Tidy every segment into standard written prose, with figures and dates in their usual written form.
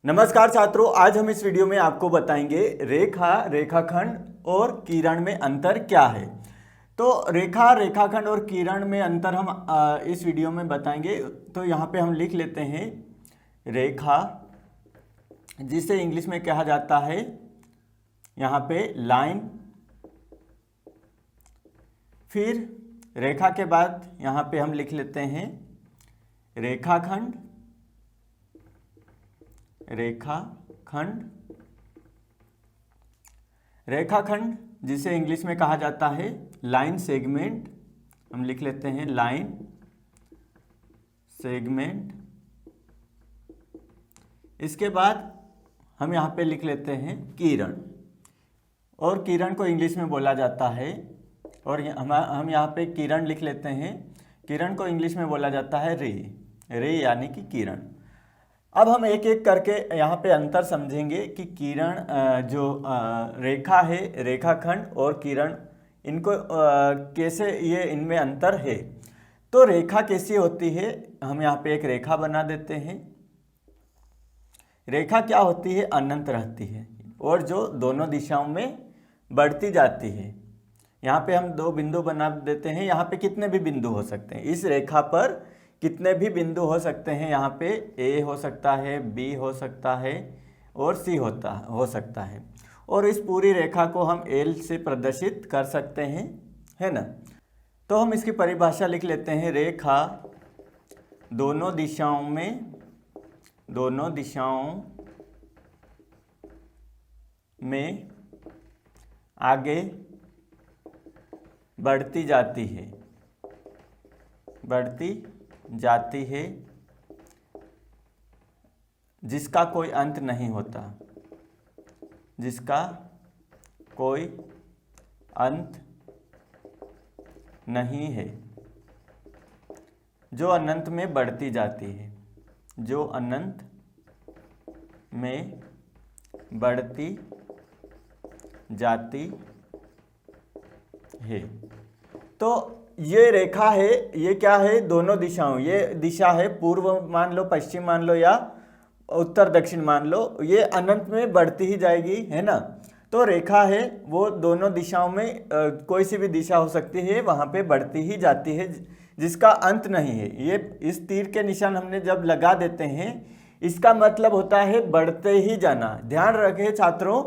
नमस्कार छात्रों, आज हम इस वीडियो में आपको बताएंगे रेखा, रेखाखंड और किरण में अंतर क्या है। तो रेखा, रेखाखंड और किरण में अंतर हम इस वीडियो में बताएंगे। तो यहाँ पे हम लिख लेते हैं रेखा, जिसे इंग्लिश में कहा जाता है यहाँ पे लाइन। फिर रेखा के बाद यहाँ पे हम लिख लेते हैं रेखाखंड, रेखाखंड, रेखाखंड जिसे इंग्लिश में कहा जाता है लाइन सेगमेंट। हम लिख लेते हैं लाइन सेगमेंट। इसके बाद हम यहाँ पे लिख लेते हैं किरण, और किरण को इंग्लिश में बोला जाता है, और हम यहाँ पे किरण लिख लेते हैं। किरण को इंग्लिश में बोला जाता है रे, रे यानी कि किरण। अब हम एक एक करके यहाँ पे अंतर समझेंगे कि किरण जो रेखा है, रेखाखंड और किरण, इनको कैसे ये इनमें अंतर है। तो रेखा कैसी होती है, हम यहाँ पे एक रेखा बना देते हैं। रेखा क्या होती है, अनंत रहती है और जो दोनों दिशाओं में बढ़ती जाती है। यहाँ पे हम दो बिंदु बना देते हैं। यहाँ पे कितने भी बिंदु हो सकते हैं, इस रेखा पर कितने भी बिंदु हो सकते हैं। यहाँ पे ए हो सकता है, बी हो सकता है और सी हो सकता है। और इस पूरी रेखा को हम एल से प्रदर्शित कर सकते हैं, है ना। तो हम इसकी परिभाषा लिख लेते हैं। रेखा दोनों दिशाओं में आगे बढ़ती जाती है, जिसका कोई अंत नहीं होता, जिसका कोई अंत नहीं है, जो अनंत में बढ़ती जाती है, जो अनंत में बढ़ती जाती है। तो ये रेखा है, ये क्या है, दोनों दिशाओं, ये दिशा है पूर्व मान लो, पश्चिम मान लो या उत्तर दक्षिण मान लो, ये अनंत में बढ़ती ही जाएगी, है ना। तो रेखा है वो दोनों दिशाओं में कोई सी भी दिशा हो सकती है, वहाँ पे बढ़ती ही जाती है, जिसका अंत नहीं है। ये इस तीर के निशान हमने जब लगा देते हैं, इसका मतलब होता है बढ़ते ही जाना। ध्यान रखें छात्रों,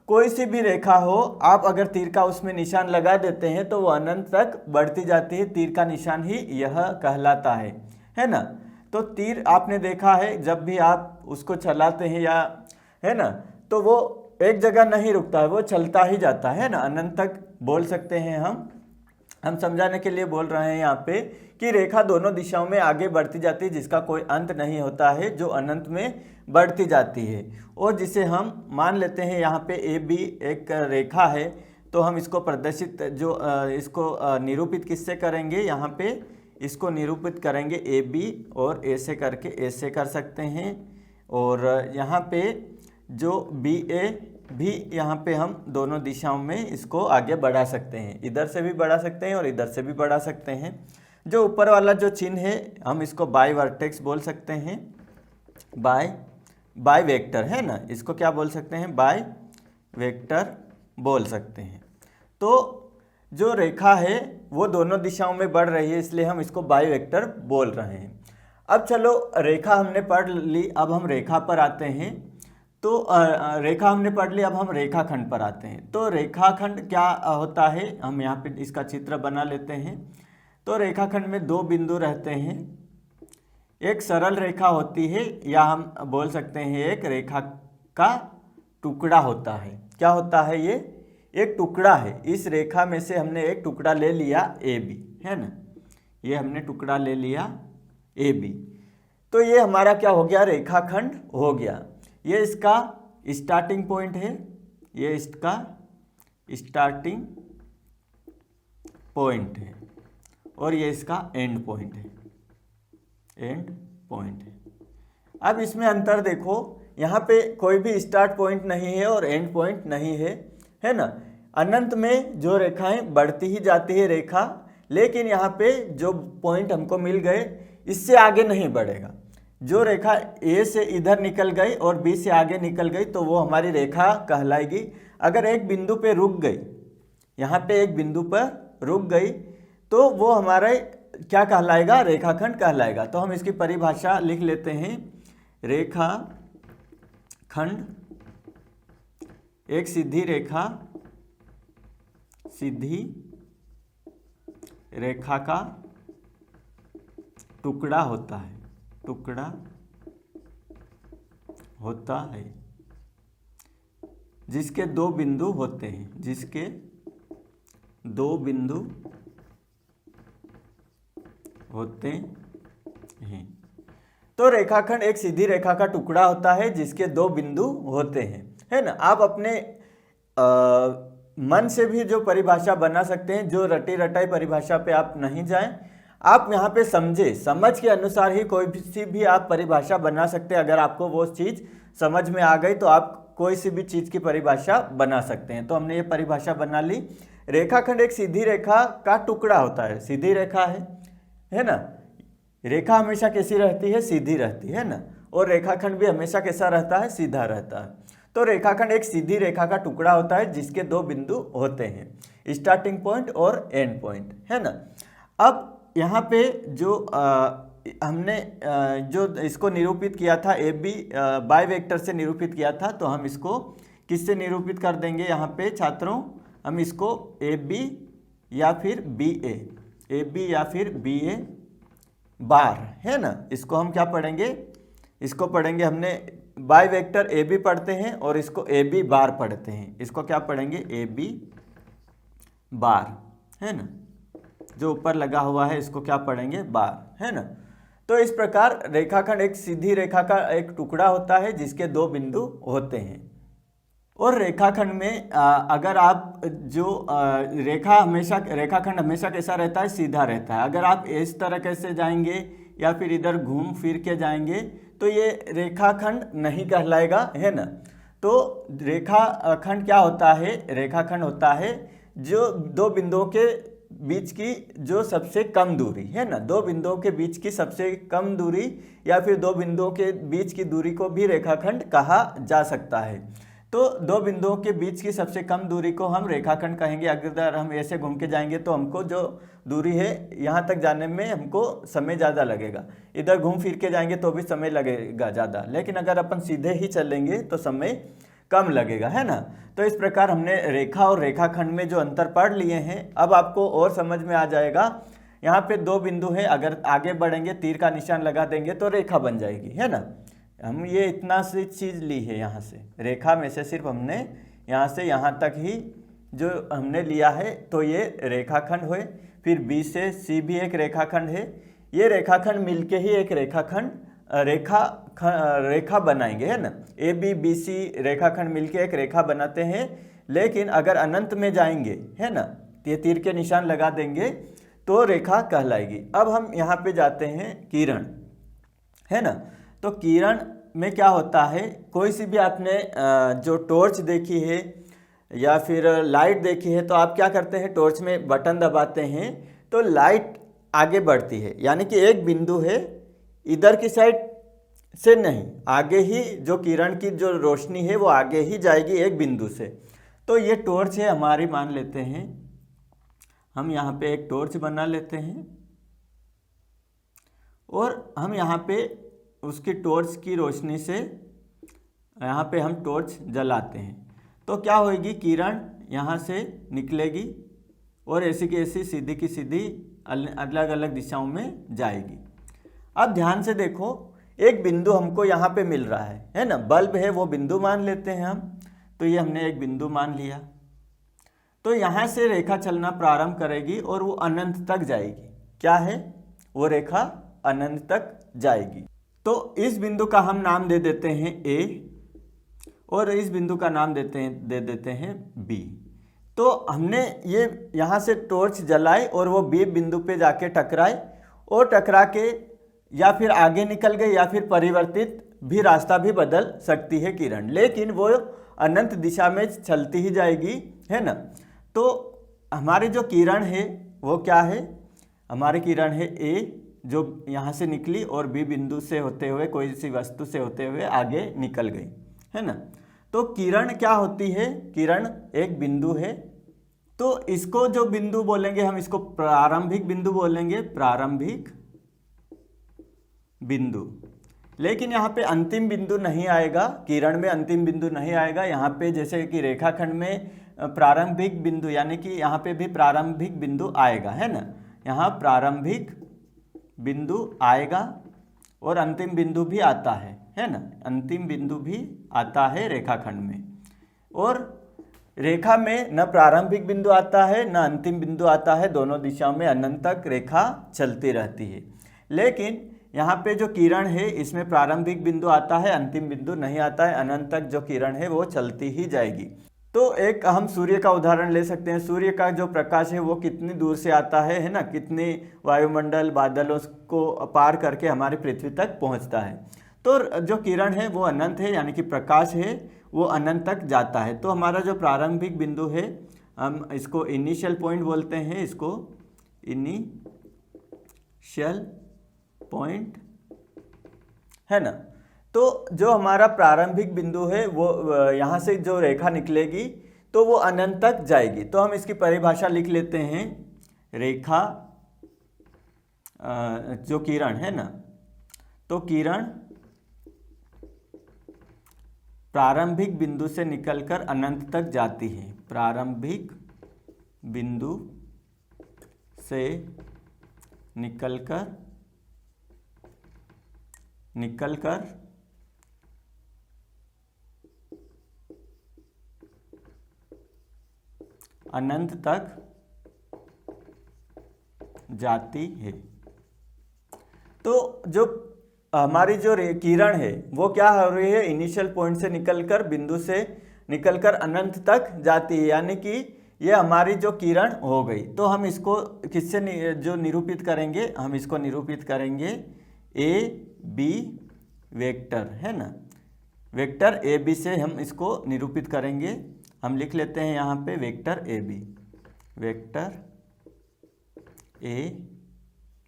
कोई सी भी रेखा हो, आप अगर तीर का उसमें निशान लगा देते हैं तो वो अनंत तक बढ़ती जाती है। तीर का निशान ही यह कहलाता है ना। तो तीर आपने देखा है, जब भी आप उसको चलाते हैं या, है ना, तो वो एक जगह नहीं रुकता है, वो चलता ही जाता है ना, अनंत तक बोल सकते हैं हम समझाने के लिए बोल रहे हैं यहाँ पे कि रेखा दोनों दिशाओं में आगे बढ़ती जाती है, जिसका कोई अंत नहीं होता है, जो अनंत में बढ़ती जाती है। और जिसे हम मान लेते हैं यहाँ पे ए बी एक रेखा है, तो हम इसको प्रदर्शित इसको निरूपित किससे करेंगे, यहाँ पे इसको निरूपित करेंगे ए बी, और ऐसे करके ऐसे कर सकते हैं। और यहाँ पे जो बी ए भी, यहाँ पे हम दोनों दिशाओं में इसको आगे बढ़ा सकते हैं, इधर से भी बढ़ा सकते हैं और इधर से भी बढ़ा सकते हैं। जो ऊपर वाला जो चिन्ह है, हम इसको बाई वर्टेक्स बोल सकते हैं, बाई वेक्टर, है ना, इसको क्या बोल सकते हैं, बाई वेक्टर बोल सकते हैं। तो जो रेखा है वो दोनों दिशाओं में बढ़ रही है, इसलिए हम इसको बाई वेक्टर बोल रहे हैं। अब चलो, रेखा हमने पढ़ ली, अब हम रेखा पर आते हैं। तो रेखा हमने पढ़ ली, अब हम रेखाखंड पर आते हैं। तो रेखाखंड क्या होता है, हम यहाँ पे इसका चित्र बना लेते हैं। तो रेखाखंड में दो बिंदु रहते हैं, एक सरल रेखा होती है, या हम बोल सकते हैं एक रेखा का टुकड़ा होता है। क्या होता है ये, एक टुकड़ा है। इस रेखा में से हमने एक टुकड़ा ले लिया ए बी, है ना, ये हमने टुकड़ा ले लिया ए बी, तो ये हमारा क्या हो गया, रेखाखंड हो गया। ये इसका स्टार्टिंग पॉइंट है, ये इसका स्टार्टिंग पॉइंट है, और ये इसका एंड पॉइंट है, एंड पॉइंट है। अब इसमें अंतर देखो, यहाँ पे कोई भी स्टार्ट पॉइंट नहीं है और एंड पॉइंट नहीं है ना। अनंत में जो रेखाएं बढ़ती ही जाती है रेखा, लेकिन यहाँ पे जो पॉइंट हमको मिल गए, इससे आगे नहीं बढ़ेगा। जो रेखा ए से इधर निकल गई और बी से आगे निकल गई तो वो हमारी रेखा कहलाएगी। अगर एक बिंदु पे रुक गई, यहाँ पे एक बिंदु पर रुक गई तो वो हमारा क्या कहलाएगा, रेखाखंड कहलाएगा। तो हम इसकी परिभाषा लिख लेते हैं, रेखा खंड एक सीधी रेखा का टुकड़ा होता है जिसके दो बिंदु होते हैं। तो रेखाखंड एक सीधी रेखा का टुकड़ा होता है जिसके दो बिंदु होते हैं, है ना। आप अपने मन से भी जो परिभाषा बना सकते हैं, जो रटी रटाई परिभाषा पे आप नहीं जाएं, आप यहाँ पे समझ के अनुसार ही कोई सी भी आप परिभाषा बना सकते हैं। अगर आपको वो चीज़ समझ में आ गई तो आप कोई सी भी चीज़ की परिभाषा बना सकते हैं। तो हमने ये परिभाषा बना ली, रेखाखंड एक सीधी रेखा का टुकड़ा होता है। सीधी रेखा है ना, रेखा हमेशा कैसी रहती है, सीधी रहती है ना, और रेखाखंड भी हमेशा कैसा रहता है, सीधा रहता है। तो रेखाखंड एक सीधी रेखा का टुकड़ा होता है जिसके दो बिंदु होते हैं, स्टार्टिंग पॉइंट और एंड पॉइंट, है ना। अब यहाँ पे जो हमने जो इसको निरूपित किया था, ए बी बाई वेक्टर से निरूपित किया था, तो हम इसको किससे निरूपित कर देंगे यहाँ पे छात्रों, हम इसको ए बी या फिर बी ए बार, है ना। इसको हम क्या पढ़ेंगे, इसको पढ़ेंगे, हमने बाई वेक्टर ए बी पढ़ते हैं और इसको ए बी बार पढ़ते हैं। इसको क्या पढ़ेंगे, ए बी बार, है ना। जो ऊपर लगा हुआ है इसको क्या पढ़ेंगे, बार, है ना। तो इस प्रकार रेखाखंड एक सीधी रेखा का एक टुकड़ा होता है जिसके दो बिंदु होते हैं। और रेखाखंड में अगर आप जो रेखाखंड हमेशा कैसा रहता है, सीधा रहता है। अगर आप इस तरह कैसे जाएंगे या फिर इधर घूम फिर के जाएंगे तो ये रेखाखंड नहीं कहलाएगा, है ना। तो रेखाखंड क्या होता है, रेखाखंड होता है जो दो बिंदुओं के बीच की जो सबसे कम दूरी, है ना, दो बिंदुओं के बीच की सबसे कम दूरी या फिर दो बिंदुओं के बीच की दूरी को भी रेखाखंड कहा जा सकता है। तो दो बिंदुओं के बीच की सबसे कम दूरी को हम रेखाखंड कहेंगे। अगर हम ऐसे घूम के जाएंगे तो हमको जो दूरी है यहाँ तक जाने में हमको समय ज़्यादा लगेगा, इधर घूम फिर के जाएंगे तो भी समय लगेगा ज़्यादा, लेकिन अगर अपन सीधे ही चलेंगे तो समय कम लगेगा, है ना। तो इस प्रकार हमने रेखा और रेखाखंड में जो अंतर पढ़ लिए हैं। अब आपको और समझ में आ जाएगा। यहाँ पे दो बिंदु है, अगर आगे बढ़ेंगे तीर का निशान लगा देंगे तो रेखा बन जाएगी, है ना। हम ये इतना सी चीज़ ली है यहाँ से, रेखा में से सिर्फ हमने यहाँ से यहाँ तक ही जो हमने लिया है, तो ये रेखाखंड हुए। फिर बी से सी भी एक रेखाखंड है, ये रेखाखंड मिलके ही एक रेखा बनाएंगे, है ना। ए बी बी सी रेखाखंड मिलके एक रेखा बनाते हैं। लेकिन अगर अनंत में जाएंगे, है ना, ये तीर के निशान लगा देंगे तो रेखा कहलाएगी। अब हम यहाँ पे जाते हैं किरण, है ना। तो किरण में क्या होता है, कोई सी भी आपने जो टॉर्च देखी है या फिर लाइट देखी है, तो आप क्या करते हैं, टॉर्च में बटन दबाते हैं तो लाइट आगे बढ़ती है। यानी कि एक बिंदु है, इधर की साइड से नहीं, आगे ही जो किरण की जो रोशनी है वो आगे ही जाएगी एक बिंदु से। तो ये टॉर्च है हमारी, मान लेते हैं हम यहाँ पे एक टॉर्च बना लेते हैं और हम यहाँ पे उसकी टॉर्च की रोशनी से यहाँ पे हम टॉर्च जलाते हैं। तो क्या होगी, किरण यहाँ से निकलेगी और ऐसी की ऐसी सीधी की सीधी अलग अलग दिशाओं में जाएगी। अब ध्यान से देखो, एक बिंदु हमको यहाँ पे मिल रहा है ना, बल्ब है, वो बिंदु मान लेते हैं हम। तो ये हमने एक बिंदु मान लिया। तो यहाँ से रेखा चलना प्रारंभ करेगी और वो अनंत तक जाएगी। क्या है, वो रेखा अनंत तक जाएगी। तो इस बिंदु का हम नाम दे देते हैं ए और इस बिंदु का नाम दे देते हैं बी। तो हमने ये यहाँ से टॉर्च जलाई और वो बी बिंदु पे जाके टकराए और टकरा के या फिर आगे निकल गई या फिर परिवर्तित भी रास्ता भी बदल सकती है किरण, लेकिन वो अनंत दिशा में चलती ही जाएगी, है ना। तो हमारी जो किरण है वो क्या है, हमारी किरण है ए जो यहाँ से निकली और बी बिंदु से होते हुए कोई सी वस्तु से होते हुए आगे निकल गई, है ना। तो किरण क्या होती है, किरण एक बिंदु है। तो इसको जो बिंदु बोलेंगे हम इसको प्रारंभिक बिंदु बोलेंगे, प्रारंभिक बिंदु। लेकिन यहाँ पे अंतिम बिंदु नहीं आएगा, किरण में अंतिम बिंदु नहीं आएगा। यहाँ पे जैसे कि रेखाखंड में प्रारंभिक बिंदु, यानी कि यहाँ पे भी प्रारंभिक बिंदु आएगा, है ना। यहाँ प्रारंभिक बिंदु आएगा और अंतिम बिंदु भी आता है ना। अंतिम बिंदु भी आता है रेखाखंड में। और रेखा में न प्रारंभिक बिंदु आता है न अंतिम बिंदु आता है, दोनों दिशाओं में अनंत तक रेखा चलती रहती है। लेकिन यहाँ पे जो किरण है इसमें प्रारंभिक बिंदु आता है, अंतिम बिंदु नहीं आता है, अनंत तक जो किरण है वो चलती ही जाएगी। तो एक हम सूर्य का उदाहरण ले सकते हैं। सूर्य का जो प्रकाश है वो कितनी दूर से आता है ना, कितने वायुमंडल बादलों को पार करके हमारी पृथ्वी तक पहुँचता है। तो जो किरण है वो अनंत है, यानी कि प्रकाश है वो अनंत तक जाता है। तो हमारा जो प्रारंभिक बिंदु है हम इसको इनिशियल पॉइंट बोलते हैं, इसको इनिशियल पॉइंट, है ना। तो जो हमारा प्रारंभिक बिंदु है वो यहाँ से जो रेखा निकलेगी तो वो अनंत तक जाएगी। तो हम इसकी परिभाषा लिख लेते हैं, रेखा जो किरण है ना, तो किरण प्रारंभिक बिंदु से निकलकर अनंत तक जाती है। प्रारंभिक बिंदु से निकलकर अनंत तक जाती है। तो जो हमारी जो किरण है वो क्या हो रही है, इनिशियल पॉइंट से निकलकर बिंदु से निकलकर अनंत तक जाती है, यानी कि ये हमारी जो किरण हो गई। तो हम इसको किससे जो निरूपित करेंगे, हम इसको निरूपित करेंगे ए बी वेक्टर, है ना। वेक्टर ए बी से हम इसको निरूपित करेंगे। हम लिख लेते हैं यहाँ पे vector A B, vector A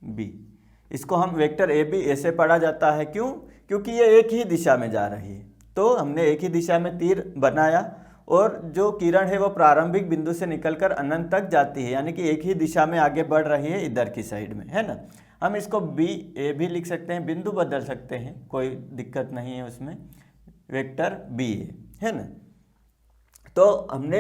B. इसको हम वेक्टर ए बी ऐसे पढ़ा जाता है, क्यों? क्योंकि ये एक ही दिशा में जा रही है। तो हमने एक ही दिशा में तीर बनाया और जो किरण है वो प्रारंभिक बिंदु से निकलकर अनंत तक जाती है, यानी कि एक ही दिशा में आगे बढ़ रही है इधर की साइड में, है ना। हम इसको बी ए भी लिख सकते हैं, बिंदु बदल सकते हैं, कोई दिक्कत नहीं है उसमें। वेक्टर बी है ना। तो हमने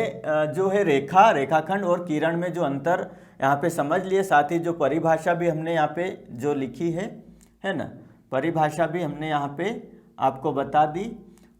जो है रेखाखंड और किरण में जो अंतर यहाँ पे समझ लिए, साथ ही जो परिभाषा भी हमने यहाँ पे जो लिखी है ना, परिभाषा भी हमने यहाँ पे आपको बता दी।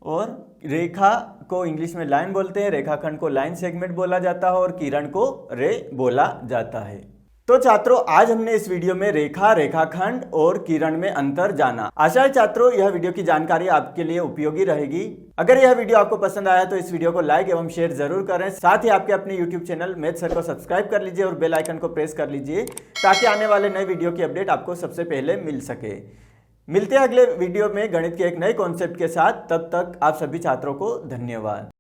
और रेखा को इंग्लिश में लाइन बोलते हैं, रेखाखंड को लाइन सेगमेंट बोला जाता है और किरण को रे बोला जाता है। तो छात्रों, आज हमने इस वीडियो में रेखाखंड और किरण में अंतर जाना। आशा है छात्रों यह वीडियो की जानकारी आपके लिए उपयोगी रहेगी। अगर यह वीडियो आपको पसंद आया तो इस वीडियो को लाइक एवं शेयर जरूर करें। साथ ही आपके अपने YouTube चैनल मैथ सर को सब्सक्राइब कर लीजिए और बेल आइकन को प्रेस कर लीजिए, ताकि आने वाले नए वीडियो की अपडेट आपको सबसे पहले मिल सके। मिलते हैं अगले वीडियो में गणित के एक नए कॉन्सेप्ट के साथ। तब तक आप सभी छात्रों को धन्यवाद।